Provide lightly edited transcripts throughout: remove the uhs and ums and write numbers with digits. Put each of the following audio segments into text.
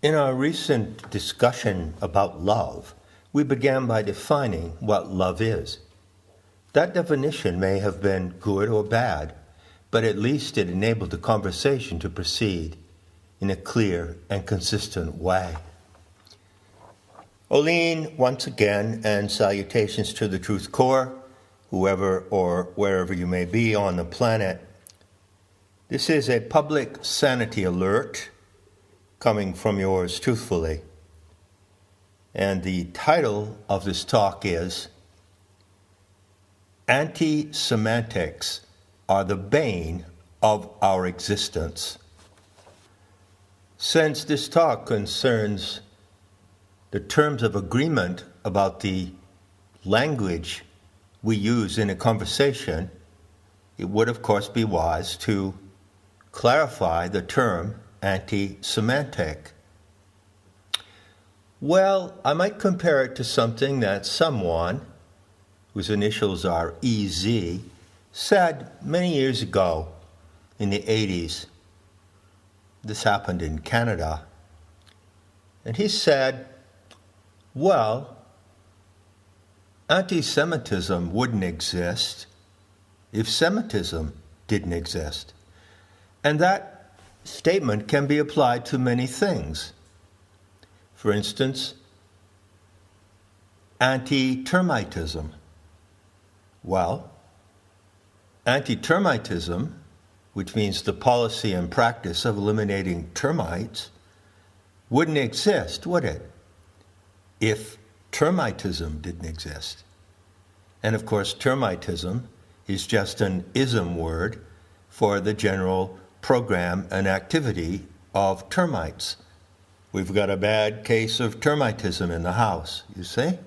In our recent discussion about love, we began by defining what love is. That definition may have been good or bad, but at least it enabled the conversation to proceed in a clear and consistent way. Oline, once again, and salutations to the Truth Core, whoever or wherever you may be on the planet. This is a public sanity alert coming from yours truthfully. And the title of this talk is Anti-Semantics are the bane of our existence. Since this talk concerns the terms of agreement about the language we use in a conversation, it would of course be wise to clarify the term anti-semantic. Well, I might compare it to something that someone, whose initials are EZ, said many years ago in the 80s. This happened in Canada. And he said, well, anti-Semitism wouldn't exist if Semitism didn't exist. And that statement can be applied to many things. For instance, anti-termitism. Well, anti-termitism, which means the policy and practice of eliminating termites, wouldn't exist, would it, if termitism didn't exist? And of course, termitism is just an ism word for the general program and activity of termites. We've got a bad case of termitism in the house, you see?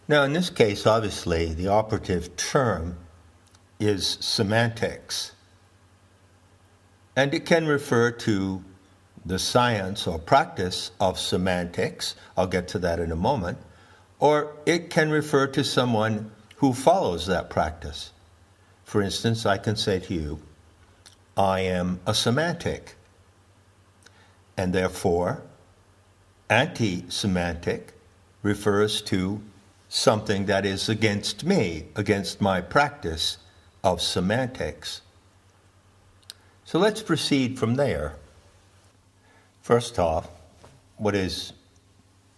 Now, in this case, obviously, the operative term is semantics. And it can refer to the science or practice of semantics. I'll get to that in a moment. Or it can refer to someone who follows that practice. For instance, I can say to you, I am a semantic. And therefore, anti-semantic refers to something that is against me, against my practice of semantics. So let's proceed from there. First off, what is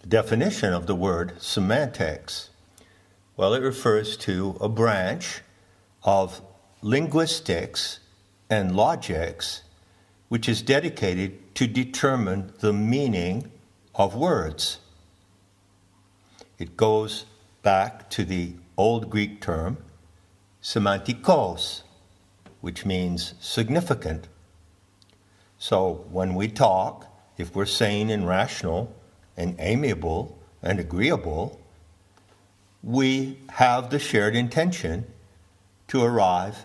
the definition of the word semantics? Well, it refers to a branch of linguistics and logics which is dedicated to determine the meaning of words. It goes back to the old Greek term semantikos, which means significant. So when we talk, if we're sane and rational and amiable and agreeable, we have the shared intention to arrive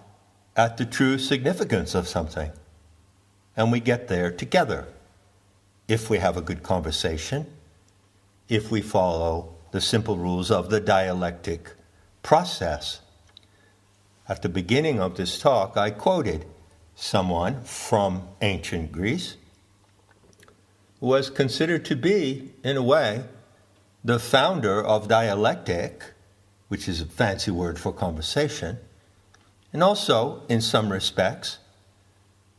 at the true significance of something. And we get there together if we have a good conversation, if we follow the simple rules of the dialectic process. At the beginning of this talk, I quoted someone from ancient Greece who was considered to be, in a way, the founder of dialectic, which is a fancy word for conversation, and also, in some respects,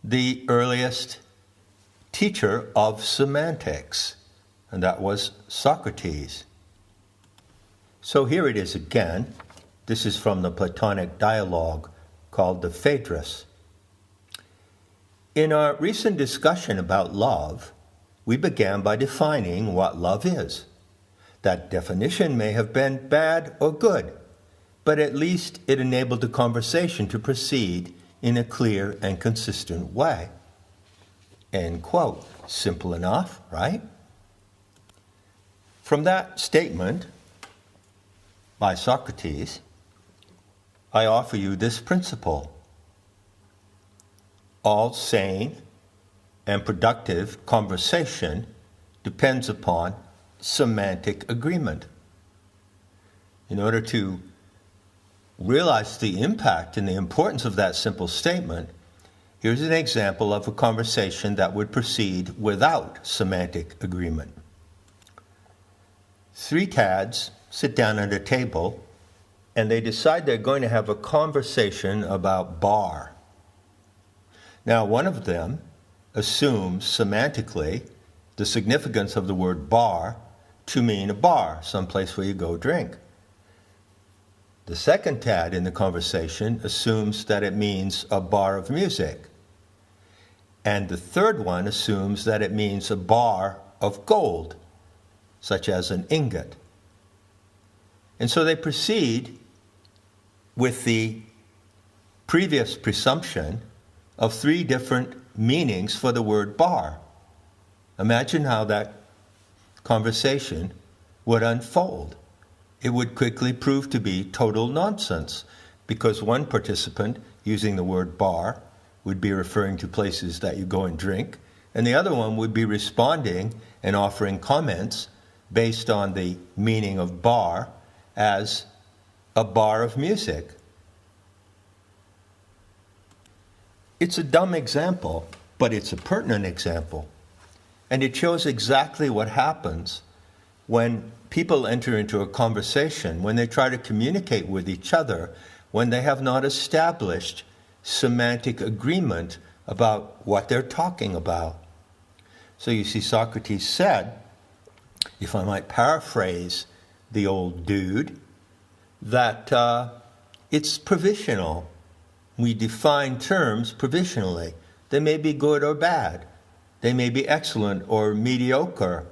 the earliest teacher of semantics, and that was Socrates. So here it is again. This is from the Platonic dialogue called the Phaedrus. In our recent discussion about love, we began by defining what love is. That definition may have been bad or good, but at least it enabled the conversation to proceed in a clear and consistent way. End quote. Simple enough, right? From that statement by Socrates, I offer you this principle. All sane and productive conversation depends upon semantic agreement. In order to realize the impact and the importance of that simple statement, Here's an example of a conversation that would proceed without semantic agreement. 3 Tads sit down at a table and they decide they're going to have a conversation about bar. Now, one of them assumes semantically the significance of the word bar to mean a bar, someplace where you go drink. The second Tad in the conversation assumes that it means a bar of music. And the third one assumes that it means a bar of gold, such as an ingot. And so they proceed with the previous presumption of 3 different meanings for the word bar. Imagine how that conversation would unfold. It would quickly prove to be total nonsense, because one participant using the word bar would be referring to places that you go and drink, and the other one would be responding and offering comments based on the meaning of bar as a bar of music. It's a dumb example, but it's a pertinent example. And it shows exactly what happens when people enter into a conversation, when they try to communicate with each other, when they have not established semantic agreement about what they're talking about. So you see, Socrates said, if I might paraphrase the old dude, that it's provisional. We define terms provisionally. They may be good or bad. They may be excellent or mediocre.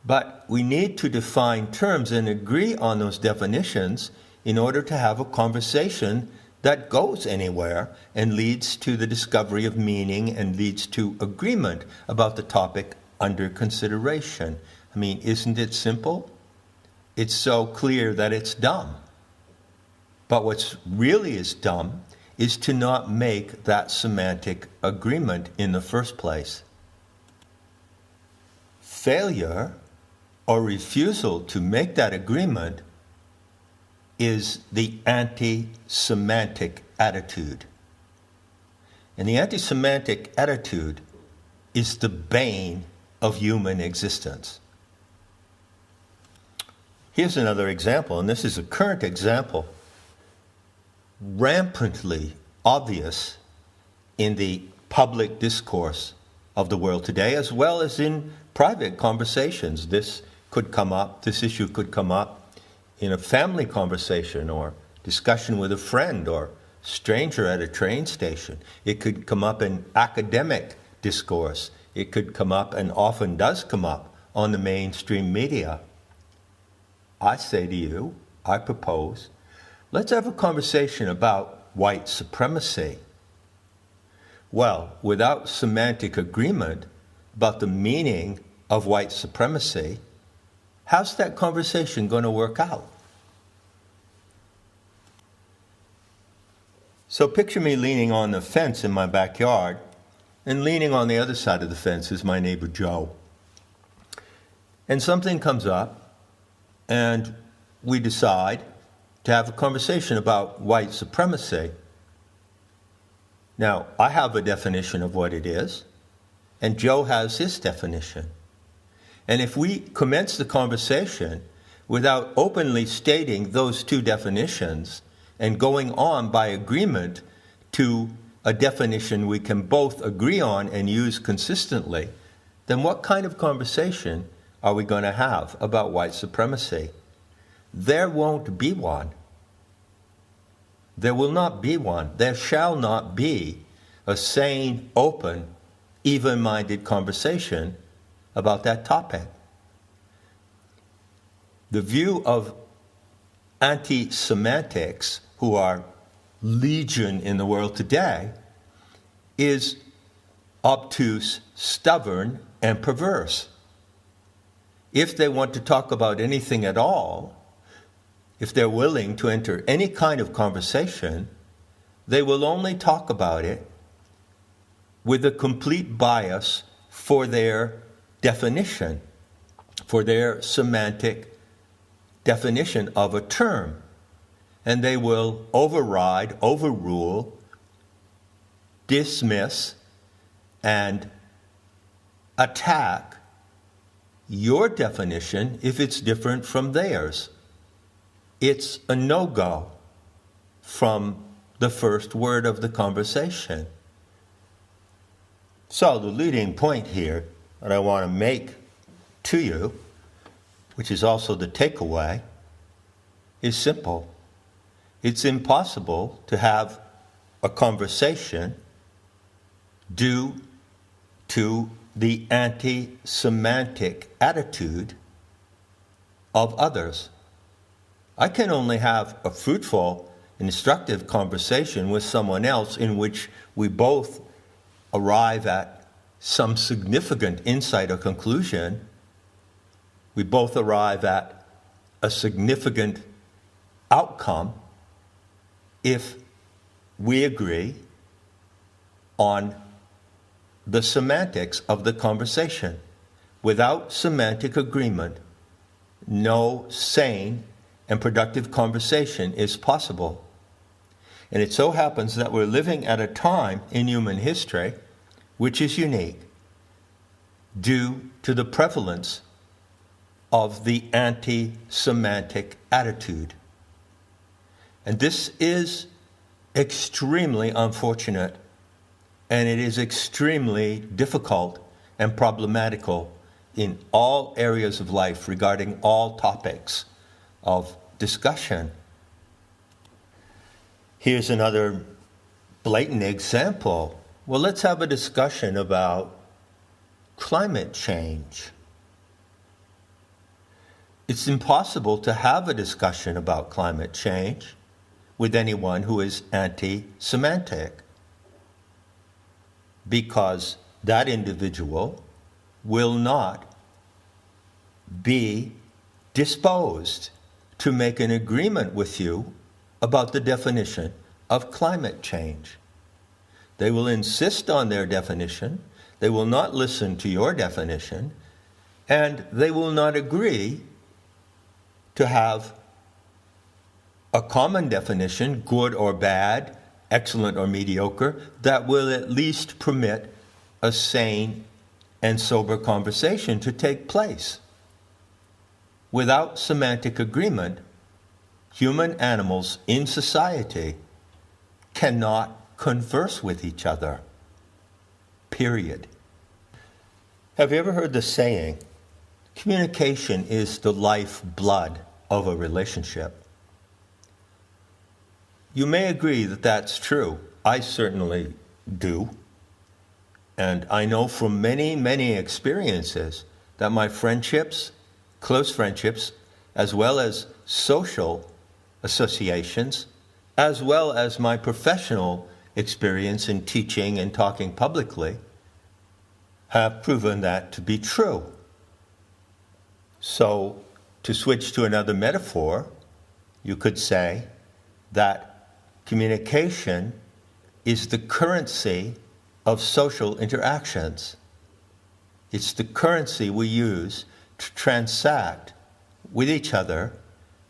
But we need to define terms and agree on those definitions in order to have a conversation that goes anywhere and leads to the discovery of meaning and leads to agreement about the topic under consideration. I mean, isn't it simple? It's so clear that it's dumb. But what's really is dumb is to not make that semantic agreement in the first place. Failure or refusal to make that agreement is the anti-semantic attitude. And the anti-semantic attitude is the bane of human existence. Here's another example, and this is a current example, rampantly obvious in the public discourse of the world today, as well as in private conversations. This issue could come up in a family conversation or discussion with a friend or stranger at a train station. It could come up in academic discourse. It could come up, and often does come up, on the mainstream media. I say to you, I propose, let's have a conversation about white supremacy. Well, without semantic agreement about the meaning of white supremacy, how's that conversation going to work out? So picture me leaning on the fence in my backyard, and leaning on the other side of the fence is my neighbor Joe. And something comes up, and we decide to have a conversation about white supremacy. Now, I have a definition of what it is, and Joe has his definition. And if we commence the conversation without openly stating those 2 definitions and going on by agreement to a definition we can both agree on and use consistently, then what kind of conversation are we going to have about white supremacy? There won't be one. There will not be one. There shall not be a sane, open, even-minded conversation about that topic. The view of anti-semantics, who are legion in the world today, is obtuse, stubborn, and perverse. If they want to talk about anything at all, if they're willing to enter any kind of conversation, they will only talk about it with a complete bias for their definition, for their semantic definition of a term. And they will override, overrule, dismiss, and attack your definition if it's different from theirs. It's a no-go from the first word of the conversation. So the leading point here that I want to make to you, which is also the takeaway, is simple. It's impossible to have a conversation due to the anti-Semantic attitude of others. I can only have a fruitful and instructive conversation with someone else in which we both arrive at some significant insight or conclusion. We both arrive at a significant outcome if we agree on the semantics of the conversation. Without semantic agreement, no sane and productive conversation is possible. And it so happens that we're living at a time in human history which is unique due to the prevalence of the anti-Semantic attitude. And this is extremely unfortunate, and it is extremely difficult and problematical in all areas of life regarding all topics of discussion. Here's another blatant example. Well, let's have a discussion about climate change. It's impossible to have a discussion about climate change with anyone who is anti-semantic, because that individual will not be disposed to make an agreement with you about the definition of climate change. They will insist on their definition, they will not listen to your definition, and they will not agree to have a common definition, good or bad, excellent or mediocre, that will at least permit a sane and sober conversation to take place. Without semantic agreement, human animals in society cannot converse with each other. Period. Have you ever heard the saying, communication is the lifeblood of a relationship? You may agree that that's true. I certainly do. And I know from many, many experiences that my friendships, close friendships, as well as social associations, as well as my professional experience in teaching and talking publicly, have proven that to be true. So, to switch to another metaphor, you could say that communication is the currency of social interactions. It's the currency we use to transact with each other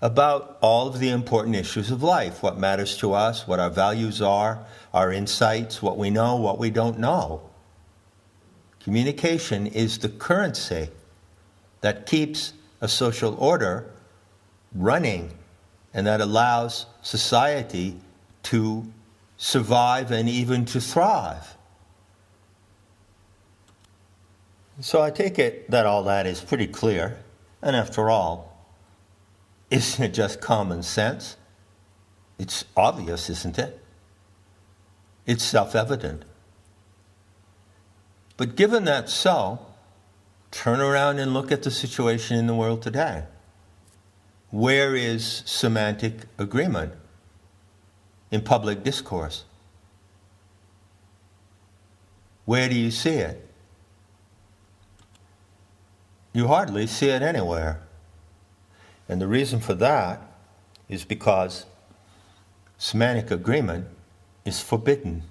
about all of the important issues of life, what matters to us, what our values are, our insights, what we know, what we don't know. Communication is the currency that keeps a social order running and that allows society to survive and even to thrive. So I take it that all that is pretty clear. And after all, isn't it just common sense? It's obvious, isn't it? It's self-evident. But given that so, turn around and look at the situation in the world today. Where is semantic agreement in public discourse? Where do you see it? You hardly see it anywhere. And the reason for that is because semantic agreement is forbidden.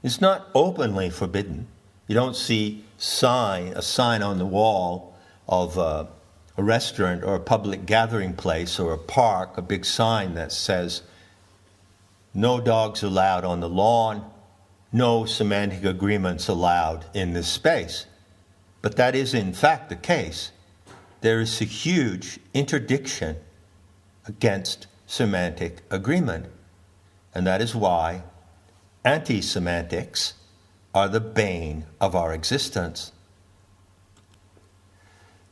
It's not openly forbidden. You don't see a sign on the wall of a restaurant or a public gathering place or a park, a big sign that says, "No dogs allowed on the lawn," no semantic agreements allowed in this space. But that is in fact the case. There is a huge interdiction against semantic agreement. And that is why anti-semantics are the bane of our existence.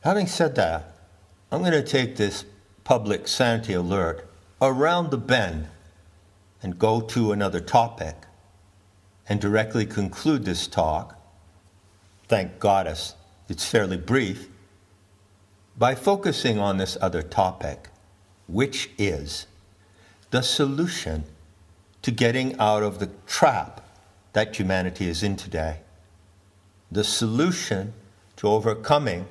Having said that, I'm going to take this public sanity alert around the bend and go to another topic and directly conclude this talk, thank goddess it's fairly brief, by focusing on this other topic, which is the solution to getting out of the trap that humanity is in today. The solution to overcoming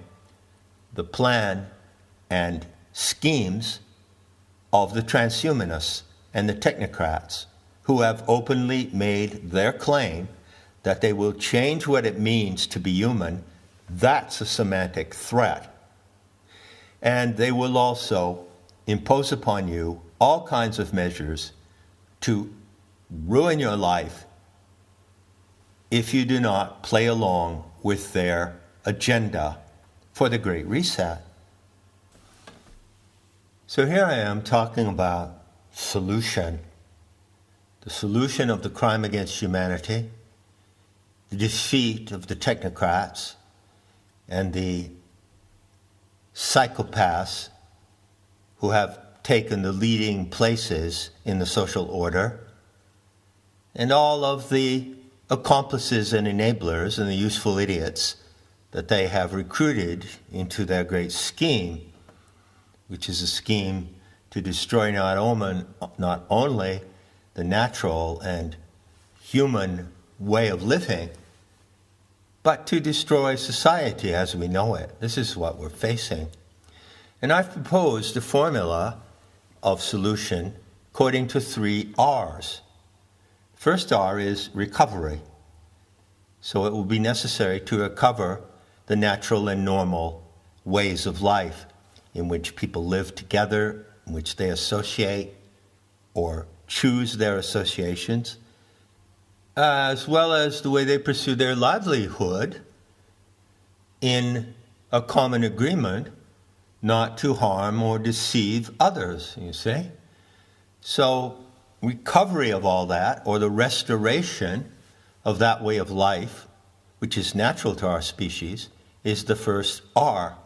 the plan and schemes of the transhumanists and the technocrats who have openly made their claim that they will change what it means to be human. That's a semantic threat. And they will also impose upon you all kinds of measures to ruin your life if you do not play along with their agenda for the Great Reset. So here I am talking about solution. The solution of the crime against humanity, the defeat of the technocrats and the psychopaths who have taken the leading places in the social order, and all of the accomplices and enablers and the useful idiots that they have recruited into their great scheme, which is a scheme to destroy not only the natural and human way of living, but to destroy society as we know it. This is what we're facing. And I've proposed a formula of solution according to 3 R's. First R is recovery. So it will be necessary to recover the natural and normal ways of life in which people live together, in which they associate or choose their associations, as well as the way they pursue their livelihood in a common agreement not to harm or deceive others, you see. So recovery of all that, or the restoration of that way of life, which is natural to our species, is the first R.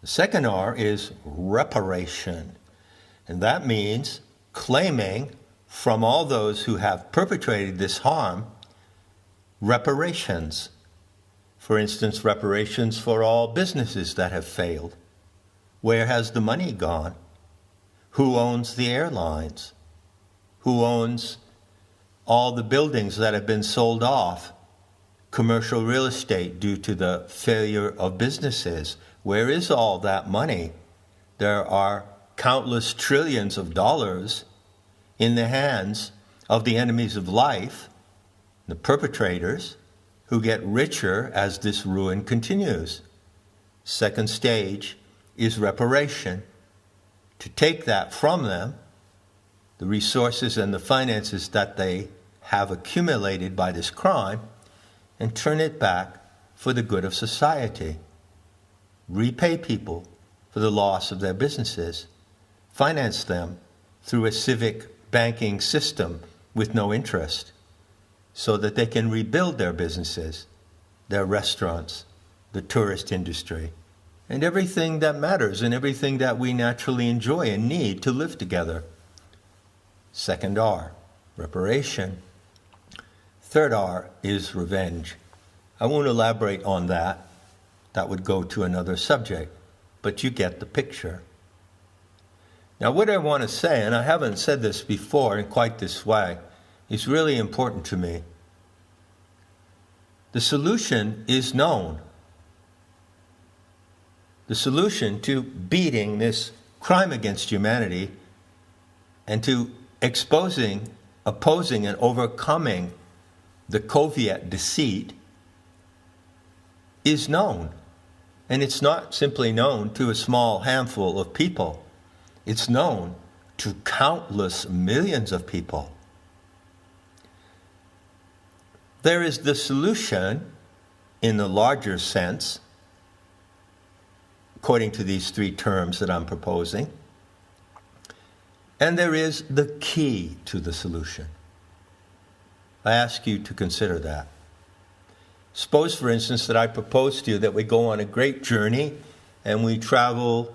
The second R is reparation. And that means claiming from all those who have perpetrated this harm reparations. For instance, reparations for all businesses that have failed. Where has the money gone? Who owns the airlines? Who owns all the buildings that have been sold off? Commercial real estate due to the failure of businesses. Where is all that money? There are countless trillions of dollars in the hands of the enemies of life, the perpetrators, who get richer as this ruin continues. Second stage is reparation. To take that from them, the resources and the finances that they have accumulated by this crime, and turn it back for the good of society. Repay people for the loss of their businesses. Finance them through a civic banking system with no interest, so that they can rebuild their businesses, their restaurants, the tourist industry, and everything that matters and everything that we naturally enjoy and need to live together. Second R, reparation. Third R is revenge. I won't elaborate on that. That would go to another subject, but you get the picture. Now, what I want to say, and I haven't said this before in quite this way, is really important to me. The solution is known. The solution to beating this crime against humanity and to exposing, opposing, and overcoming the Soviet deceit is known. And it's not simply known to a small handful of people. It's known to countless millions of people. there is the solution in the larger sense, according to these three terms that I'm proposing, and there is the key to the solution. I ask you to consider that. Suppose, for instance, that I propose to you that we go on a great journey and we travel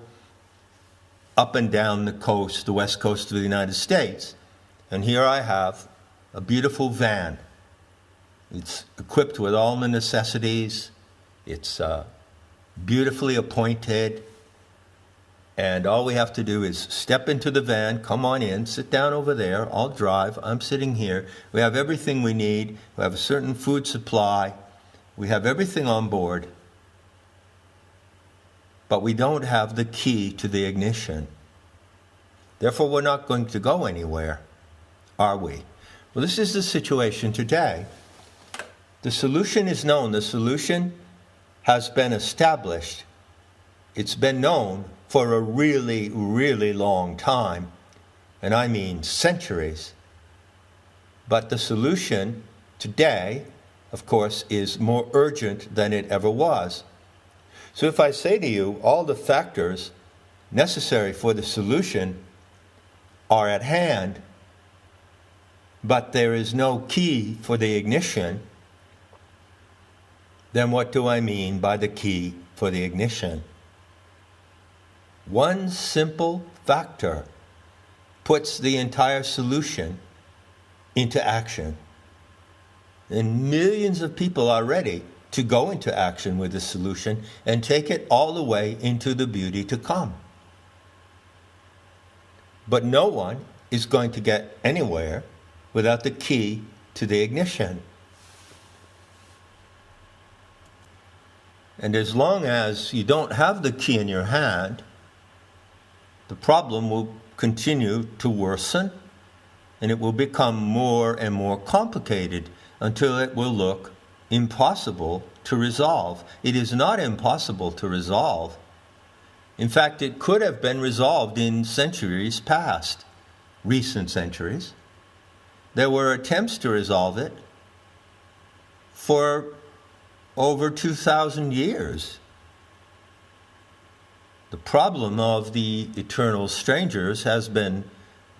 up and down the coast, the west coast of the United States. And here I have a beautiful van. It's equipped with all the necessities. It's beautifully appointed. And all we have to do is step into the van, come on in, sit down over there, I'll drive, I'm sitting here. We have everything we need. We have a certain food supply. We have everything on board. But we don't have the key to the ignition. Therefore, we're not going to go anywhere, are we? Well, this is the situation today. The solution is known. The solution has been established. It's been known for a really, really long time, and I mean centuries. But the solution today, of course, is more urgent than it ever was. So if I say to you, all the factors necessary for the solution are at hand, but there is no key for the ignition, then what do I mean by the key for the ignition? One simple factor puts the entire solution into action. And millions of people are ready to go into action with the solution and take it all the way into the beauty to come. But no one is going to get anywhere without the key to the ignition. And as long as you don't have the key in your hand, the problem will continue to worsen, and it will become more and more complicated until it will look impossible to resolve. It is not impossible to resolve. In fact, it could have been resolved in centuries past, recent centuries. There were attempts to resolve it for over 2,000 years. The problem of the eternal strangers has been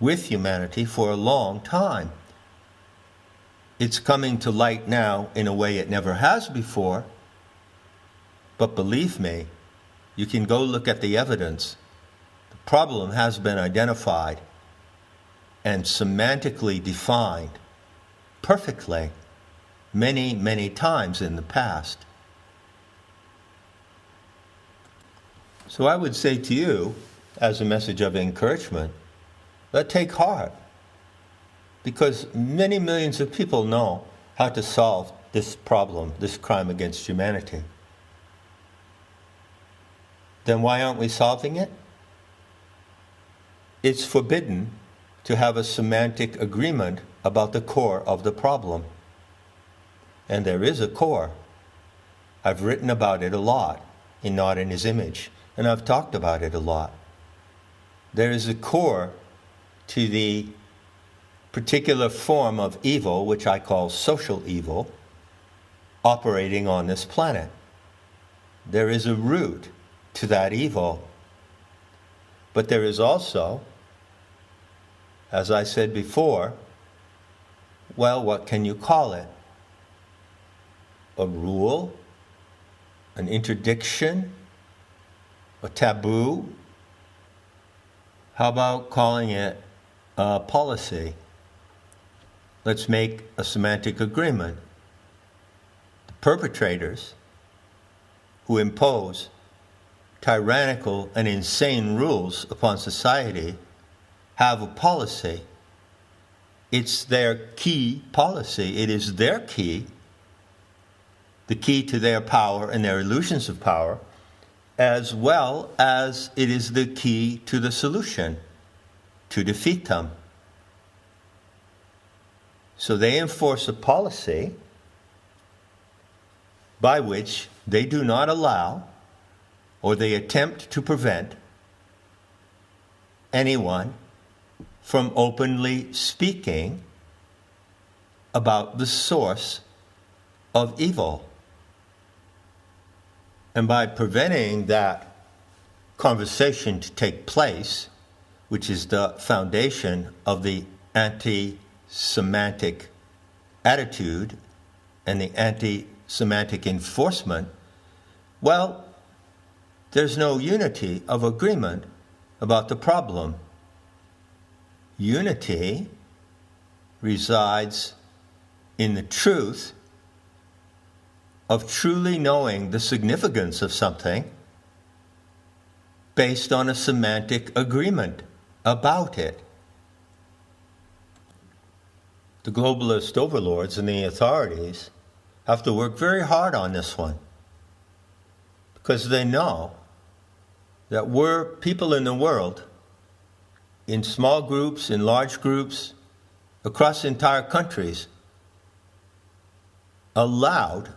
with humanity for a long time. It's coming to light now in a way it never has before. But believe me, you can go look at the evidence. The problem has been identified and semantically defined perfectly many, many times in the past. So I would say to you, as a message of encouragement, take heart. Because many millions of people know how to solve this problem, this crime against humanity. Then why aren't we solving it? It's forbidden to have a semantic agreement about the core of the problem. And there is a core. I've written about it a lot in Not in His Image, and I've talked about it a lot. There is a core to the particular form of evil, which I call social evil, operating on this planet. There is a root to that evil. But there is also, as I said before, well, what can you call it? A rule? An interdiction? A taboo? How about calling it a policy? Let's make a semantic agreement. The perpetrators who impose tyrannical and insane rules upon society have a policy. It's their key policy. It is their key, the key to their power and their illusions of power, as well as it is the key to the solution, to defeat them. So they enforce a policy by which they do not allow, or they attempt to prevent, anyone from openly speaking about the source of evil. And by preventing that conversation to take place, which is the foundation of the anti-Semantic attitude and the anti-Semantic enforcement, well, there's no unity of agreement about the problem. Unity resides in the truth of truly knowing the significance of something based on a semantic agreement about it. The globalist overlords and the authorities have to work very hard on this one, because they know that we're people in the world, in small groups, in large groups, across entire countries, allowed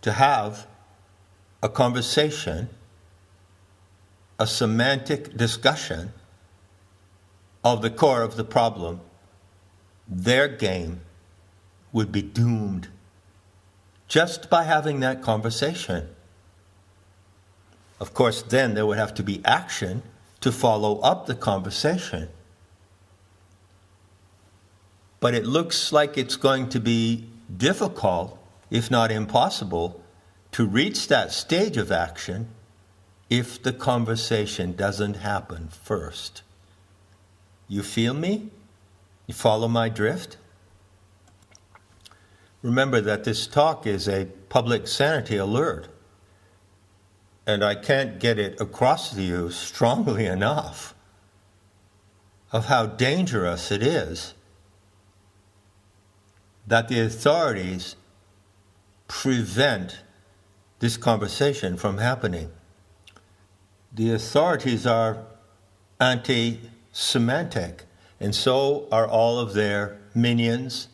to have a conversation, a semantic discussion of the core of the problem. Their game would be doomed just by having that conversation. Of course, then there would have to be action to follow up the conversation. But it looks like it's going to be difficult, if not impossible, to reach that stage of action if the conversation doesn't happen first. You feel me? You follow my drift? Remember that this talk is a public sanity alert, and I can't get it across to you strongly enough of how dangerous it is that the authorities prevent this conversation from happening. The authorities are anti-semantic, and so are all of their minions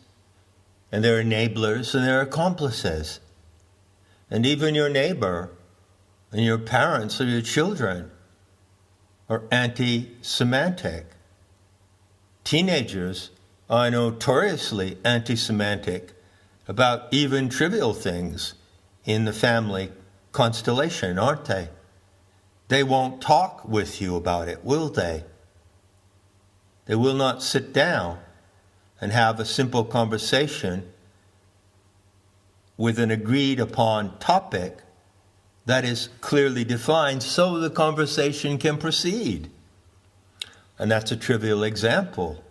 and their enablers and their accomplices. And even your neighbor and your parents or your children are anti-semantic. Teenagers are notoriously anti-semantic about even trivial things in the family constellation, aren't they? They won't talk with you about it, will they? They will not sit down and have a simple conversation with an agreed upon topic that is clearly defined so the conversation can proceed. And that's a trivial example.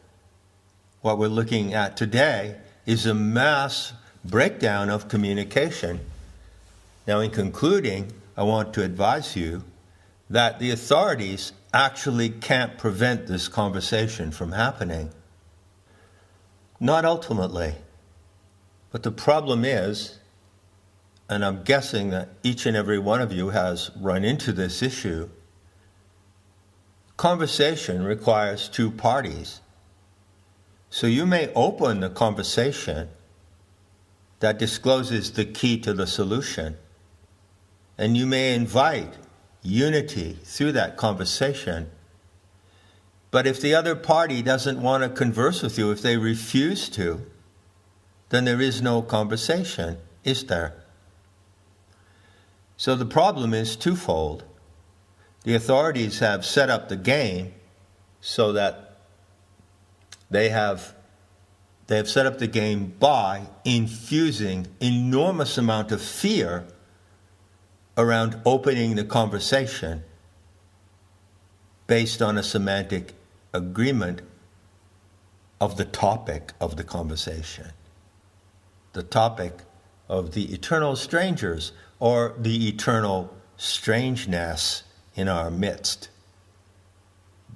What we're looking at today is a mass breakdown of communication. Now, in concluding, I want to advise you that the authorities actually can't prevent this conversation from happening. Not ultimately. But the problem is, and I'm guessing that each and every one of you has run into this issue, conversation requires two parties. So you may open the conversation that discloses the key to the solution, and you may invite unity through that conversation. But if the other party doesn't want to converse with you, if they refuse to, then there is no conversation, is there? So the problem is twofold. The authorities have set up the game so that they have set up the game by infusing enormous amount of fear around opening the conversation based on a semantic agreement of the topic of the conversation, the topic of the eternal strangers or the eternal strangeness in our midst,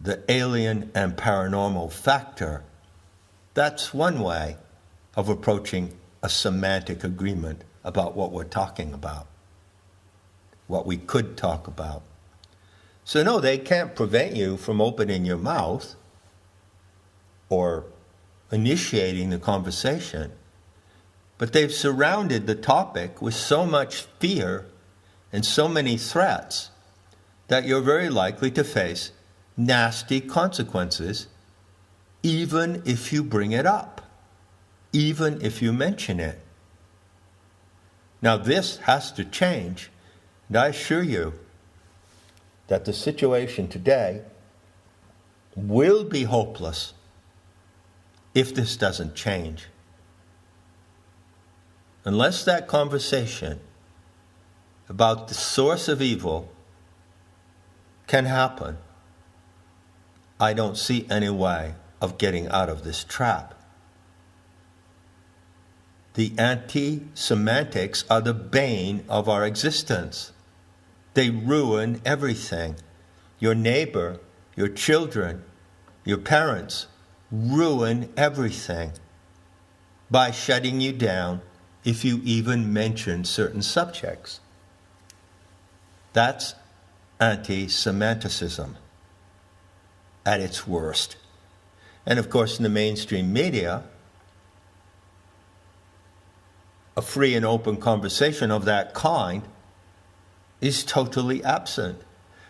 the alien and paranormal factor. That's one way of approaching a semantic agreement about what we're talking about, what we could talk about. So no, they can't prevent you from opening your mouth or initiating the conversation, but they've surrounded the topic with so much fear and so many threats that you're very likely to face nasty consequences even if you bring it up, even if you mention it. Now this has to change, and I assure you that the situation today will be hopeless if this doesn't change. Unless that conversation about the source of evil can happen, I don't see any way of getting out of this trap. The anti-semantics are the bane of our existence. They ruin everything. Your neighbor, your children, your parents ruin everything by shutting you down if you even mention certain subjects. That's anti-Semanticisim at its worst. And of course, in the mainstream media, a free and open conversation of that kind is totally absent.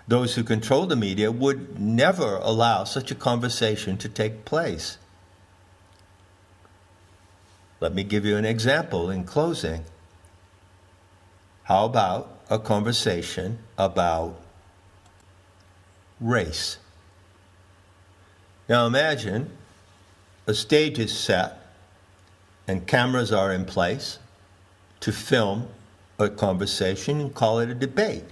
Those who control the media would never allow such a conversation to take place. Let me give you an example in closing. How about a conversation about race? Now imagine a stage is set and cameras are in place to film a conversation and call it a debate.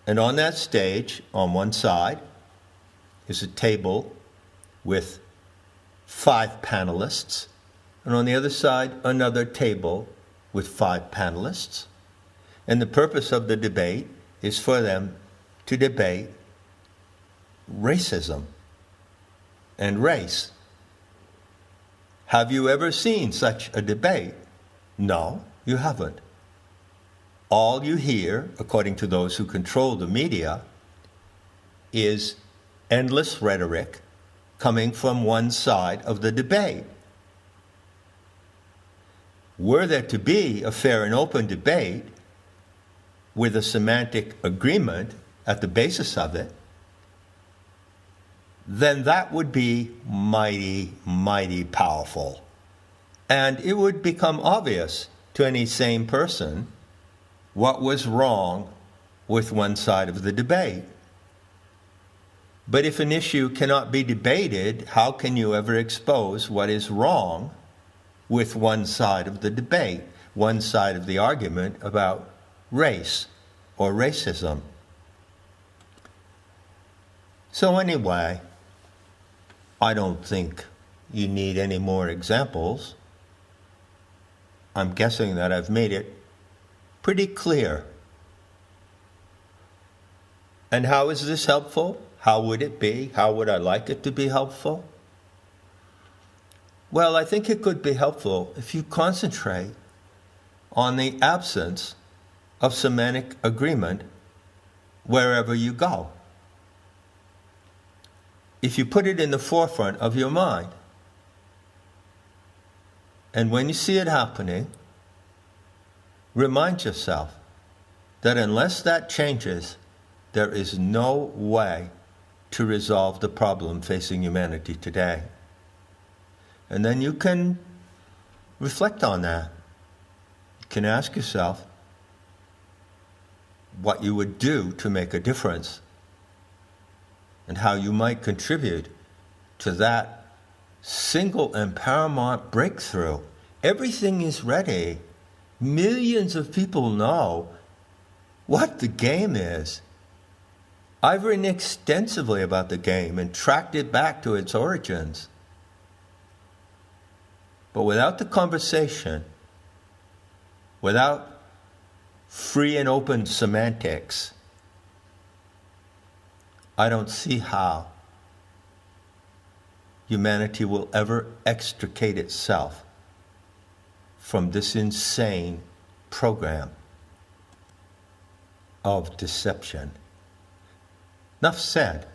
And on that stage, on one side, is a table with 5 panelists, and on the other side, another table with 5 panelists. And the purpose of the debate is for them to debate racism and race. Have you ever seen such a debate? No, you haven't. All you hear, according to those who control the media, is endless rhetoric coming from one side of the debate. Were there to be a fair and open debate with a semantic agreement at the basis of it, then that would be mighty, mighty powerful. And it would become obvious to any sane person what was wrong with one side of the debate. But if an issue cannot be debated, how can you ever expose what is wrong with one side of the debate, one side of the argument about race or racism? So anyway, I don't think you need any more examples. I'm guessing that I've made it pretty clear. And how is this helpful? How would it be? How would I like it to be helpful? Well, I think it could be helpful if you concentrate on the absence of semantic agreement wherever you go. If you put it in the forefront of your mind, and when you see it happening, remind yourself that unless that changes, there is no way to resolve the problem facing humanity today. And then you can reflect on that. You can ask yourself what you would do to make a difference and how you might contribute to that single and paramount breakthrough. Everything is ready. Millions of people know what the game is. I've written extensively about the game and tracked it back to its origins. But without the conversation, without free and open semantics, I don't see how humanity will ever extricate itself from this insane program of deception. Enough said,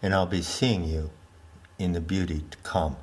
and I'll be seeing you in the beauty to come.